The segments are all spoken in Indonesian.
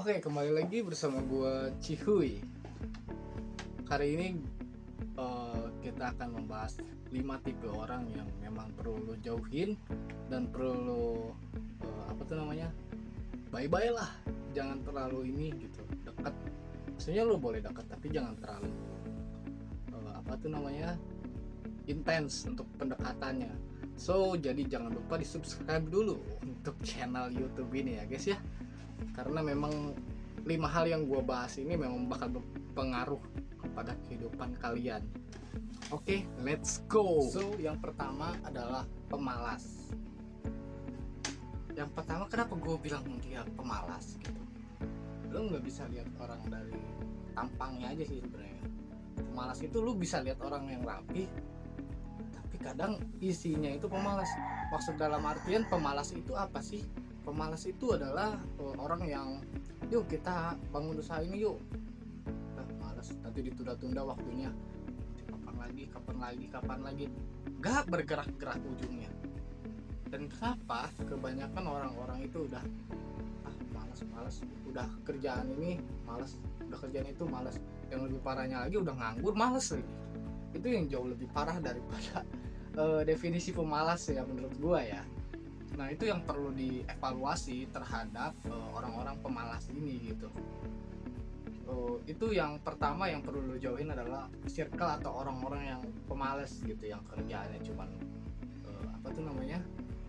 Oke, kembali lagi bersama gua Cihuy. Hari ini kita akan membahas 5 tipe orang yang memang perlu lo jauhin dan perlu lo bye-bye lah. Jangan terlalu ini gitu, dekat. Maksudnya lo boleh dekat tapi jangan terlalu intens untuk pendekatannya. So, jadi jangan lupa di-subscribe dulu untuk channel YouTube ini ya, guys ya. Karena memang 5 hal yang gue bahas ini memang bakal berpengaruh kepada kehidupan kalian. Oke, let's go. So, yang pertama adalah pemalas. Yang pertama, kenapa gue bilang dia pemalas gitu? Lo nggak bisa lihat orang dari tampangnya aja sih sebenarnya. Pemalas itu lo bisa lihat orang yang rapi, tapi kadang isinya itu pemalas. Maksud dalam artian pemalas itu apa sih? Pemalas itu adalah orang yang yuk kita bangun usaha ini yuk, malas, nanti ditunda-tunda waktunya, kapan lagi, gak bergerak-gerak ujungnya. Dan kenapa kebanyakan orang-orang itu udah malas, udah kerjaan ini malas, udah kerjaan itu malas, yang lebih parahnya lagi udah nganggur malas lagi. Itu yang jauh lebih parah daripada definisi pemalas ya menurut gua ya. Nah, itu yang perlu dievaluasi terhadap orang-orang pemalas ini gitu. Itu yang pertama yang perlu lo jauhin adalah circle atau orang-orang yang pemalas gitu, yang kerjaannya cuman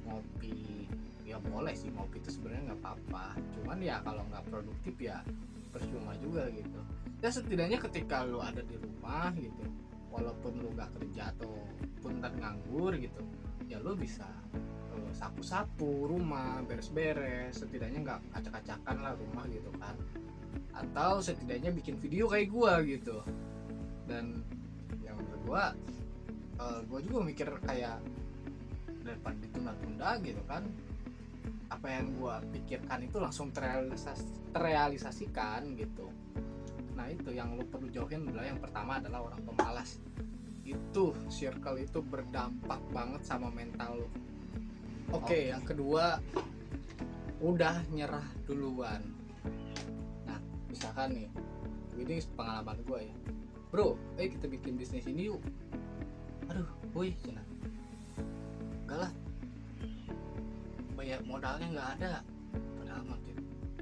ngopi. Ya boleh sih ngopi itu sebenarnya nggak apa-apa, cuman ya kalau nggak produktif ya percuma juga gitu. Ya setidaknya ketika lo ada di rumah gitu, walaupun lo nggak kerja atau pun nganggur gitu, ya lo bisa sapu-sapu rumah, beres-beres, setidaknya nggak acak-acakan lah rumah gitu kan, atau setidaknya bikin video kayak gua gitu. Dan yang menurut gua juga mikir kayak daripada ditunda-tunda gitu kan, apa yang gua pikirkan itu langsung terrealisasikan gitu. Nah, itu yang lo perlu jauhin adalah yang pertama adalah orang pemalas. Itu circle itu berdampak banget sama mental lo. Oke, yang kedua, udah nyerah duluan. Nah, misalkan nih, ini pengalaman gue ya, bro, kita bikin bisnis ini yuk. Aduh, woi, cina, enggak lah, banyak modalnya nggak ada. Padahal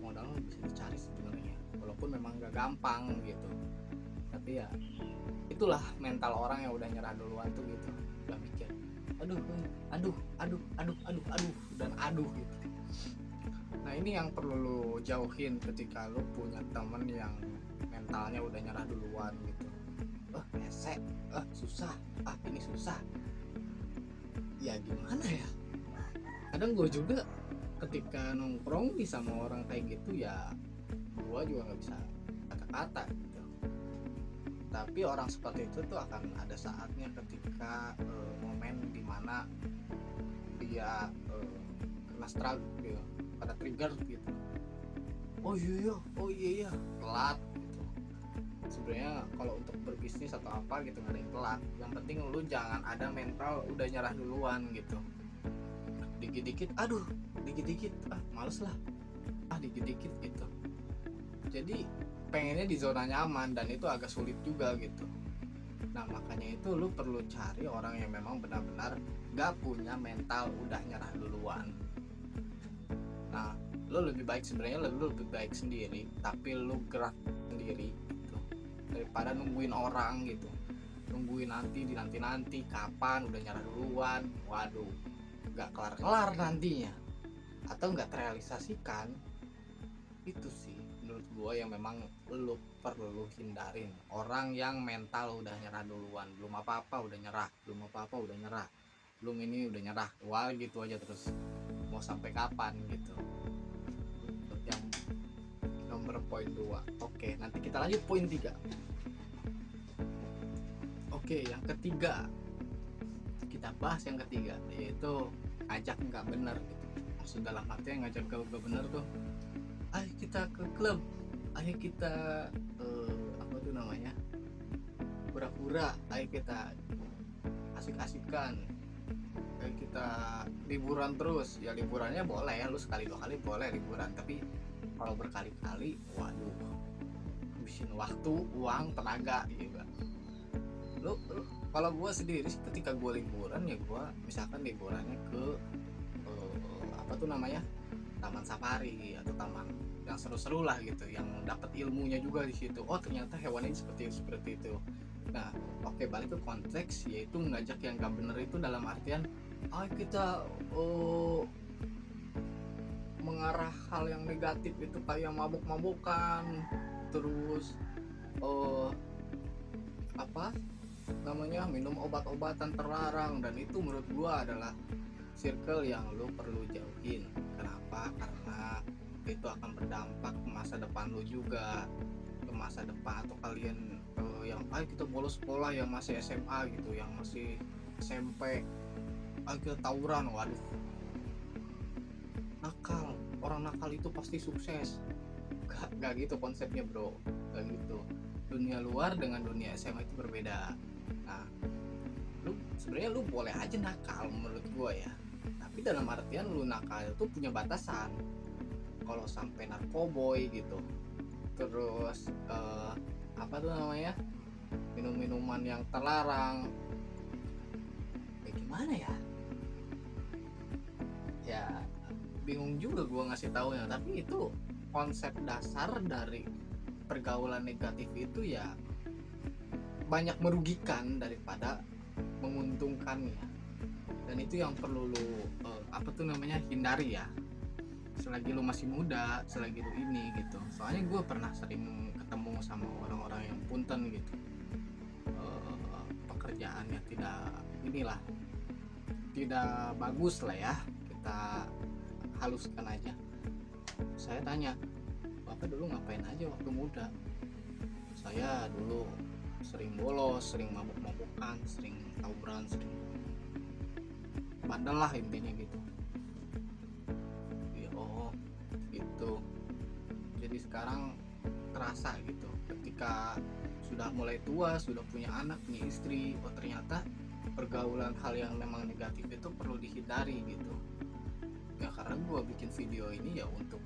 modalnya bisa dicari sebenarnya, walaupun memang nggak gampang gitu. Tapi ya, itulah mental orang yang udah nyerah duluan tuh gitu, udah mikir, aduh dan aduh gitu. Nah, ini yang perlu lo jauhin ketika lo punya temen yang mentalnya udah nyerah duluan gitu. Susah, ini susah. Ya gimana ya? Kadang gue juga ketika nongkrong di sama orang kayak gitu ya, gue juga nggak bisa kata-kata gitu. Tapi orang seperti itu tuh akan ada saatnya ketika momen dimana dia kena struggle gitu, pada trigger gitu. Oh iya telat gitu. Sebenarnya kalau untuk berbisnis atau apa gitu nggak ada yang telat. Yang penting lu jangan ada mental udah nyerah duluan gitu. Dikit-dikit males lah, dikit-dikit gitu. Jadi pengennya di zona nyaman dan itu agak sulit juga gitu. Nah, makanya itu lu perlu cari orang yang memang benar-benar gak punya mental udah nyerah duluan. Nah, lu lebih baik sendiri, tapi lu gerak sendiri gitu, daripada nungguin orang gitu, nungguin nanti kapan udah nyerah duluan. Waduh, gak kelar-kelar nantinya, atau gak terrealisasikan. Itu sih menurut gue yang memang lu perlu hindarin, orang yang mental udah nyerah duluan, belum apa-apa udah nyerah, belum ini udah nyerah, wah gitu aja terus, mau sampai kapan gitu. Untuk yang nomor poin 2. Oke, nanti kita lanjut poin 3. Oke, yang ketiga, kita bahas yang ketiga, yaitu ngajak nggak bener gitu. Maksud dalam artinya ngajak nggak bener tuh, ayo kita ke klub, ayo kita pura-pura, ayo kita asik-asikan, ayo kita liburan terus. Ya liburannya boleh ya, lu sekali 2 kali boleh liburan, tapi Kalau berkali-kali, waduh, habisin waktu, uang, tenaga gitu. Lu kalau gue sendiri sih ketika gue liburan ya gue misalkan liburannya ke apa tuh namanya, taman safari atau taman yang seru-seru lah gitu, yang dapat ilmunya juga di situ. Oh ternyata hewan ini seperti itu. Nah oke, balik ke konteks, yaitu mengajak yang gak bener itu dalam artian kita mengarah hal yang negatif itu kayak mabuk-mabukan, terus apa namanya, minum obat-obatan terlarang, dan itu menurut gua adalah circle yang lo perlu jauhin. Kenapa? Karena itu akan berdampak ke masa depan lo juga, ke masa depan atau kalian yang kita bolos sekolah, yang masih SMA gitu, yang masih SMP, kita tawuran. Waduh, nakal. Orang nakal itu pasti sukses. Gak gitu konsepnya bro, gak gitu. Dunia luar dengan dunia SMA itu berbeda. Nah sebenarnya lu boleh aja nakal menurut gua ya, tapi dalam artian lu nakal itu punya batasan. Kalau sampai narkoboy gitu, terus apa tuh namanya, minum-minuman yang terlarang, kayak gimana ya bingung juga gua ngasih taunya. Tapi itu konsep dasar dari pergaulan negatif itu ya, banyak merugikan daripada menguntungkan ya. Dan itu yang perlu lu apa tuh namanya, hindari ya, selagi lu masih muda, selagi lu ini gitu. Soalnya gue pernah sering ketemu sama orang-orang yang punten gitu, pekerjaannya tidak bagus lah ya, kita haluskan aja. Saya tanya, bapak dulu ngapain aja waktu muda? Saya dulu sering bolos, sering mabuk-mabukan, sering tawuran, sering bandel lah intinya gitu. Ya, oh gitu. Jadi sekarang terasa gitu, ketika sudah mulai tua, sudah punya anak, punya istri, oh ternyata pergaulan hal yang memang negatif itu perlu dihindari gitu. Ya karena gue bikin video ini ya untuk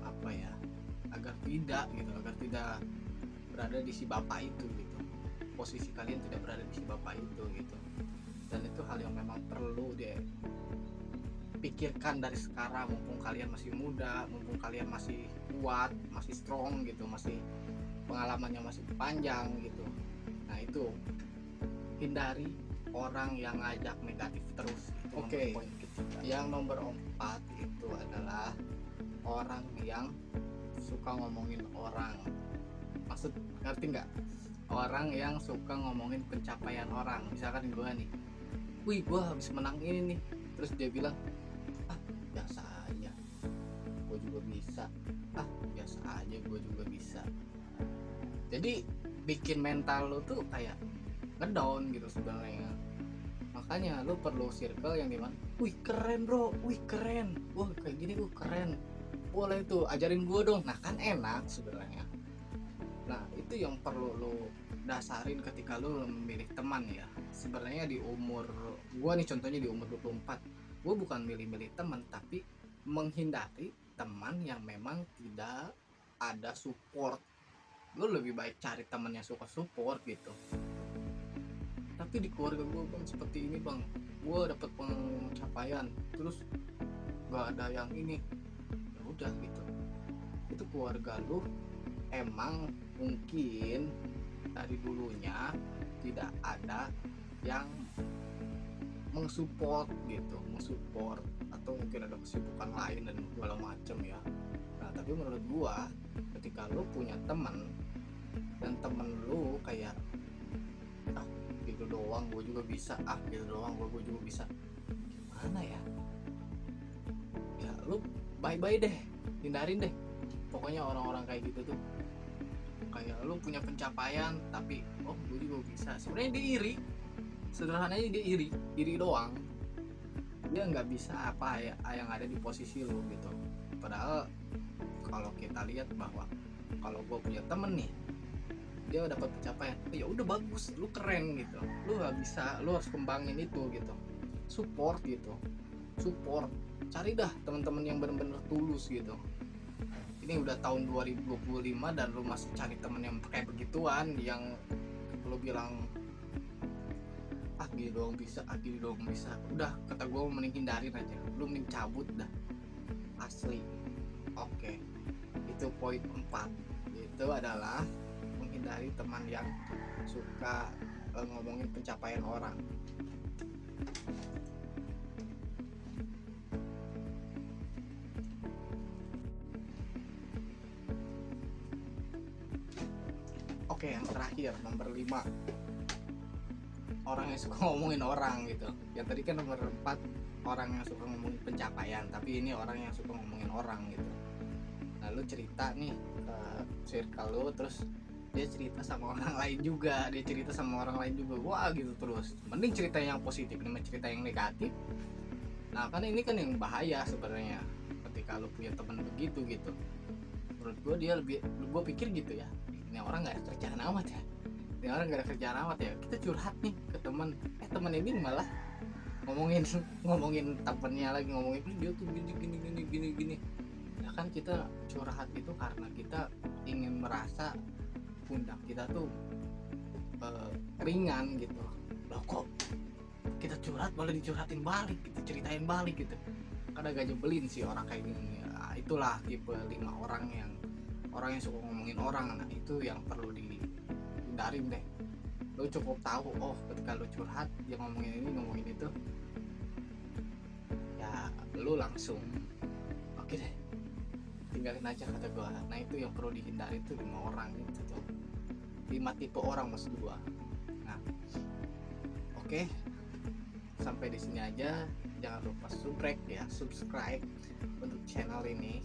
apa ya, agar tidak berada di si bapak itu gitu. Posisi kalian tidak berada di si bapak itu gitu. Dan itu hal yang memang perlu dipikirkan dari sekarang, mumpung kalian masih muda, mumpung kalian masih kuat, masih strong gitu, masih pengalamannya masih panjang gitu. Nah itu, hindari orang yang ngajak negatif terus. Oke. Poin ketiga. Yang nomor 4 itu adalah orang yang suka ngomongin orang. Maksud ngerti nggak? Orang yang suka ngomongin pencapaian orang. Misalkan gue nih, wih gue habis menang ini nih, terus dia bilang, biasa aja, gue juga bisa. Biasa aja, gue juga bisa. Jadi bikin mental lo tuh kayak ngedown gitu sebenarnya. Makanya lo perlu circle yang dimana, wih keren bro, wih keren, wah kayak gini gue keren, boleh tuh ajarin gue dong. Nah kan enak sebenarnya. Nah itu yang perlu lo dasarin ketika lo memilih teman ya. Sebenarnya di umur gue nih, contohnya di umur 24, gue bukan milih-milih teman, tapi menghindari teman yang memang tidak ada support. Lo lebih baik cari teman yang suka support gitu. Tapi di keluarga gue bang seperti ini bang, gue dapet pencapaian terus gak ada yang ini, ya udah gitu. Itu keluarga lu emang mungkin dari dulunya tidak ada yang mensupport gitu, atau mungkin ada kesibukan lain dan segala macem ya. Nah tapi menurut gue, ketika lu punya teman dan temen lu kayak gitu doang gue juga bisa, gitu doang gue juga bisa, gimana ya lu bye-bye deh, hindarin deh pokoknya orang-orang kayak gitu tuh. Kayak lu punya pencapaian tapi gue juga bisa, sebenarnya dia iri, sederhananya dia iri doang. Dia nggak bisa apa ya yang ada di posisi lu gitu. Padahal kalau kita lihat bahwa kalau gue punya temen nih, dia dapat pencapaian, ya udah bagus, lu keren gitu, lu nggak bisa, lu harus kembangin itu gitu, support, cari dah teman-teman yang benar-benar tulus gitu. ini udah tahun 2025 dan lu masih cari temen yang kayak begituan, yang lu bilang gini doang bisa, gini doang bisa, udah kata gue mending hindarin aja, lu mending cabut dah, asli. Oke, itu poin 4, itu adalah menghindari teman yang suka ngomongin pencapaian orang. Oke, yang terakhir nomor 5, orang yang suka ngomongin orang gitu. Yang tadi kan nomor 4 orang yang suka ngomongin pencapaian, tapi ini orang yang suka ngomongin orang gitu. Nah, lu cerita nih ke circle lu, terus dia cerita sama orang lain juga, wah gitu terus. Mending cerita yang positif, ini cerita yang negatif. Nah, kan ini kan yang bahaya sebenarnya ketika lu punya teman begitu gitu. Menurut gue pikir gitu ya, ini orang nggak ada kerjaan amat ya, kita curhat nih ke teman ini malah ngomongin temennya lagi, ngomongin dia tuh gini. Ya kan kita curhat itu karena kita ingin merasa pundak kita tuh ringan gitu. Loh kok kita curhat malah dicurhatin balik gitu, ceritain balik gitu. Kadang gak nyebelin sih orang kayak gini. Nah, itulah tipe 5 orang yang suka ngomongin orang. Nah, itu yang perlu dihindarin deh. Lu cukup tahu, ketika lu curhat dia ngomongin ini ngomongin itu, ya lu langsung oke deh, tinggalin aja kata gua. Nah, itu yang perlu dihindari tuh 5 orang itu tuh, 5 tipe orang maksud gua. Nah, oke, sampai di sini aja. Jangan lupa subscribe untuk channel ini,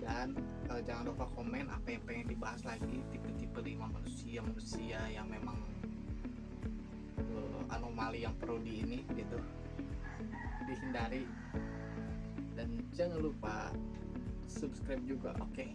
dan jangan lupa komen apa yang pengen dibahas lagi, tipe-tipe 5 manusia yang memang anomali yang perlu dihindari. Dan jangan lupa subscribe juga. Oke.